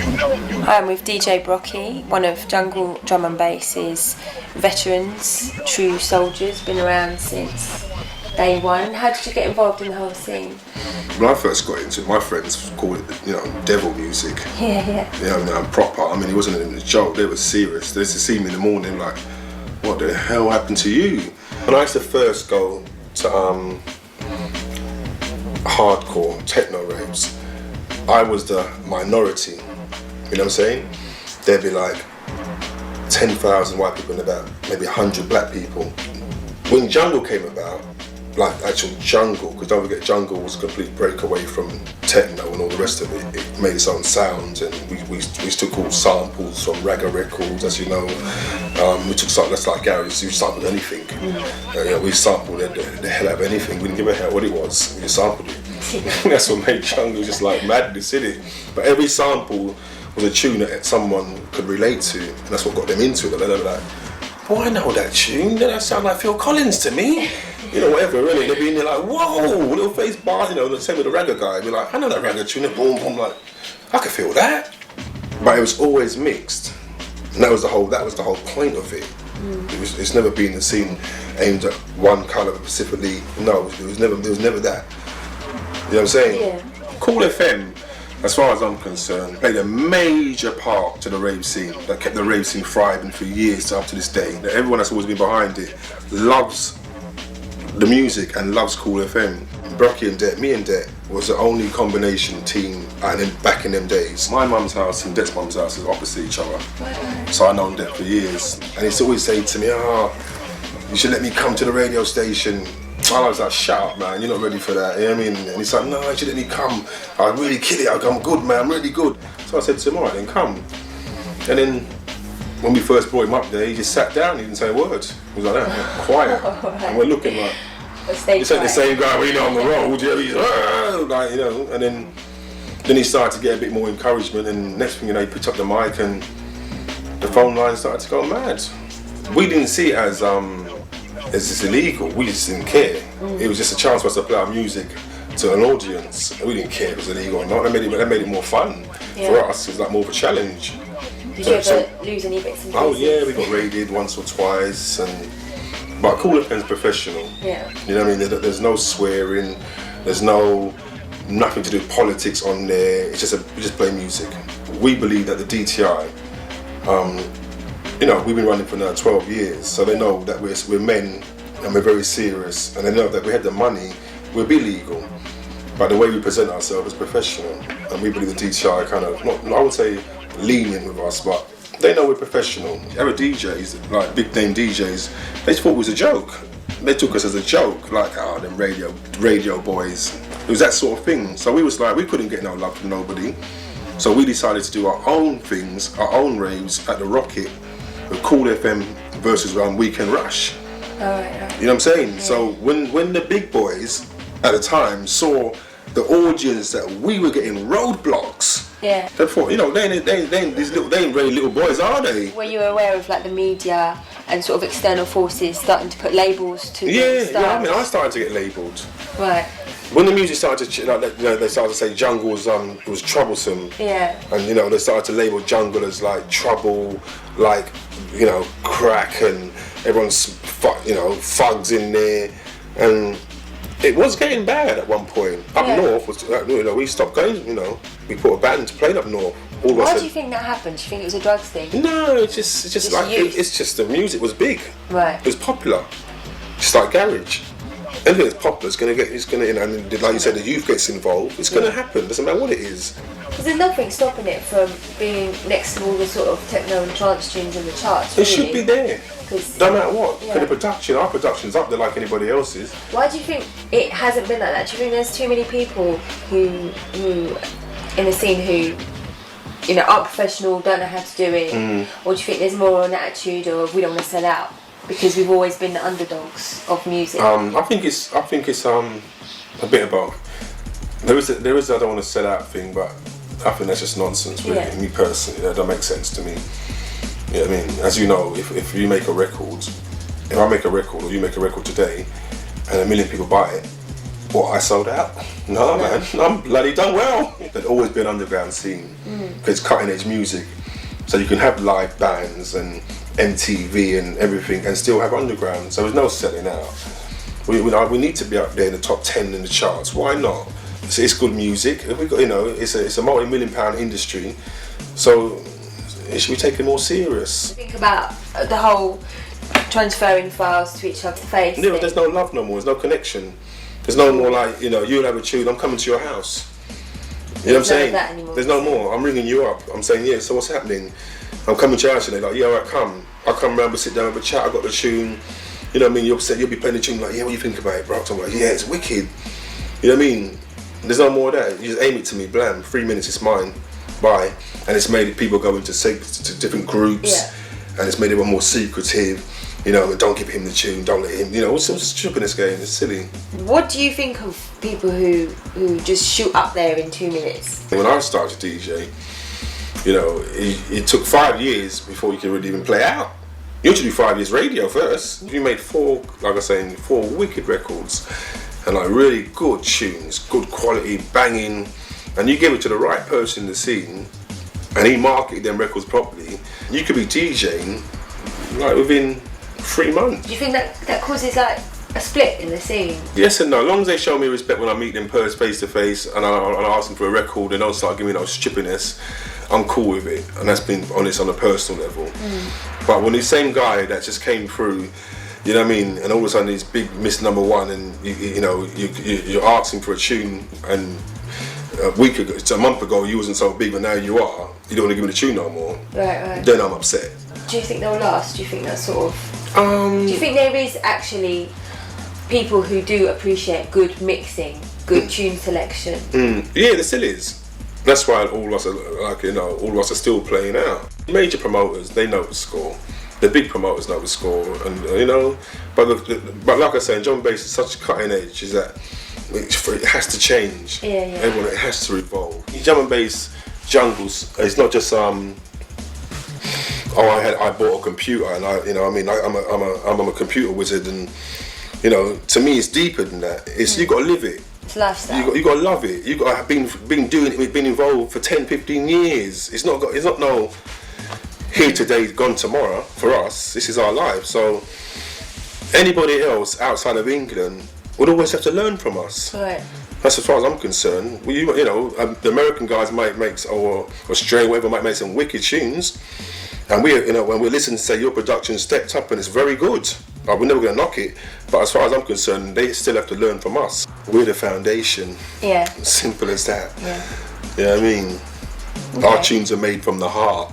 Hi, I'm with DJ Brockie, one of Jungle Drum and Bass's veterans, true soldiers, been around since day one. How did you get involved in the whole scene? When I first got into it, my friends called it, devil music. Yeah. I'm proper. I mean, it wasn't even a joke. They were serious. They used to see me in the morning like, what the hell happened to you? When I used to first go to hardcore techno raves, I was the minority. You know what I'm saying? There'd be like 10,000 white people and about maybe 100 black people. When jungle came about, like actual jungle, because don't forget jungle was a complete breakaway from techno and all the rest of it. It made its own sounds, and we took all samples from ragga records, as you know. We took something that's like Gary, so we sampled anything. We sampled the hell out of anything. We didn't give a hell what it was, we just sampled it. That's what made jungle just like madness, in it. But every sample was a tune that someone could relate to, and that's what got them into it. They were like, oh, I know that tune, that sounds like Phil Collins to me. Whatever, really. They'd be in there like, whoa, little face bar, the same with the ragga guy. Be like, I know that ragga tune, and boom, boom, like, I can feel that. But it was always mixed. And that was the whole point of it. It's never been the scene aimed at one colour specifically. No, it was never that. You know what I'm saying? Yeah. Cool FM, as far as I'm concerned, played a major part to the rave scene that kept the rave scene thriving for years up to this day. Everyone that's always been behind it loves the music and loves Cool FM. Brockie and Det, me and Det, was the only combination team back in them days. My mum's house and Det's mum's house is opposite each other. So I've known Det for years. And he's always saying to me, you should let me come to the radio station. I was like, shut up, man, you're not ready for that, you know what I mean? And he's like, no, you should let me come. I really kill it, I'm good, man, I'm really good. So I said to him, all right, then come. And then when we first brought him up there, he just sat down, he didn't say a word. He was like that, quiet. And we're looking like, this ain't the same guy we know on the road, he's like, and then he started to get a bit more encouragement, and next thing you know, he picked up the mic and the phone line started to go mad. We didn't see it as it's illegal, we just didn't care. It was just a chance for us to play our music to an audience. We didn't care if it was illegal or not. That made it more fun for us. It was like more of a challenge. Did you ever lose any bits and pieces? Oh yeah, we got raided once or twice, but Cool FM's professional. Yeah. You know what I mean? There's no swearing, there's nothing to do with politics on there. It's just we just play music. We believe that the DTI, we've been running for now 12 years, so they know that we're men and we're very serious, and they know that we had the money, we'll be legal. But the way we present ourselves is professional, and we believe the DTI kind of, I would say lenient with us, but they know we're professional. Other DJs, like big name DJs, they thought it was a joke. They took us as a joke, like, them radio boys. It was that sort of thing. So we was like, we couldn't get no love from nobody. So we decided to do our own things, our own raves at the Rocket, with Cool FM versus Weekend Rush. You know what I'm saying? Yeah. So when the big boys at the time saw the audience that we were getting roadblocks, they thought, they ain't really little boys, are they? Were you aware of like the media and sort of external forces starting to put labels to I started to get labelled. Right. When the music started to, they started to say jungle was troublesome. Yeah. And they started to label jungle as like trouble, like crack, and everyone's thugs in there, and it was getting bad at one point. Up north was, we stopped going. We put a band playing up north. Why do you think that happened? Do you think it was a drugs thing? No, it's just the music was big. Right. It was popular. Just like garage. Anything that's popular is going to, and like you said, the youth gets involved. It's going to happen. Doesn't matter what it is. Because there's nothing stopping it from being next to all the sort of techno and trance tunes in the charts. It should be there. No matter what. Yeah. For our production's up there like anybody else's. Why do you think it hasn't been like that? Do you think there's too many people who in the scene who aren't professional, don't know how to do it, or do you think there's more an attitude of we don't want to sell out because we've always been the underdogs of music? I think it's a bit of both. There is I don't want to sell out thing, but I think that's just nonsense, really. Me personally, that don't make sense to me. You know what I mean? As you know, if you make a record, if I make a record or you make a record today, and 1 million people buy it, What, I sold out? No, man, I'm bloody done well. There's always been an underground scene, because it's cutting edge music. So you can have live bands and MTV and everything and still have underground. So there's no selling out. We need to be up there in the top 10 in the charts. Why not? It's good music. We got, it's a multi-million-pound industry. So it should be taken more serious. Think about the whole transferring files to each other's face. Yeah, there's no love no more. There's no connection. There's no more like, you'll have a tune, I'm coming to your house. You know what I'm saying? That anymore. There's no more. I'm ringing you up. I'm saying, yeah, so what's happening? I'm coming to your house, and they're like, yeah, alright, come. I'll come round, we'll sit down, have a chat, I got the tune. You know what I mean? You'll be playing the tune, like, yeah, what do you think about it, bro? I'm like, yeah, it's wicked. You know what I mean? There's no more of that. You just aim it to me, blam, 3 minutes, it's mine, bye. And it's made people go into to different groups, and it's made it more secretive. Don't give him the tune, don't let him, what's the stupidness game? It's silly. What do you think of people who just shoot up there in 2 minutes? When I started to DJ, it took 5 years before you could really even play out. You had to do 5 years radio first. You made four wicked records, and like really good tunes, good quality, banging, and you give it to the right person in the scene, and he marketed them records properly. You could be DJing like within 3 months. Do you think that causes like a split in the scene? Yes and no. As long as they show me respect when I meet them face to face, and I ask them for a record, and don't start giving me no strippiness, I'm cool with it, and that's been honest on a personal level. But when the same guy that just came through, you know what I mean, and all of a sudden he's big Miss Number One, and you're asking for a tune, and a month ago you wasn't so big, but now you are. You don't want to give me the tune no more. Right. Then I'm upset. Do you think they'll last? Do you think that's sort of? Do you think there is actually people who do appreciate good mixing, good tune selection? Yeah, there still is. That's why all of us are still playing out. Major promoters, they know the score. The big promoters know the score, and but like I say, drum and bass is such a cutting edge. Is that it has to change. Yeah. Everyone, it has to evolve. Drum and bass jungles. It's not just I bought a computer, and I'm a computer wizard, and to me it's deeper than that. It's you got to live it. It's lifestyle. You got to love it. You got to have been doing it, been involved for 10, 15 years. It's not no here today, gone tomorrow. For us, this is our life. So anybody else outside of England would always have to learn from us. Right. That's as far as I'm concerned. The American guys might make, or Australia, whatever, might make some wicked tunes. And when we listen to say your production stepped up and it's very good, we're never going to knock it. But as far as I'm concerned, they still have to learn from us. We're the foundation. Yeah. Simple as that. Yeah. You know what I mean? Okay. Our tunes are made from the heart.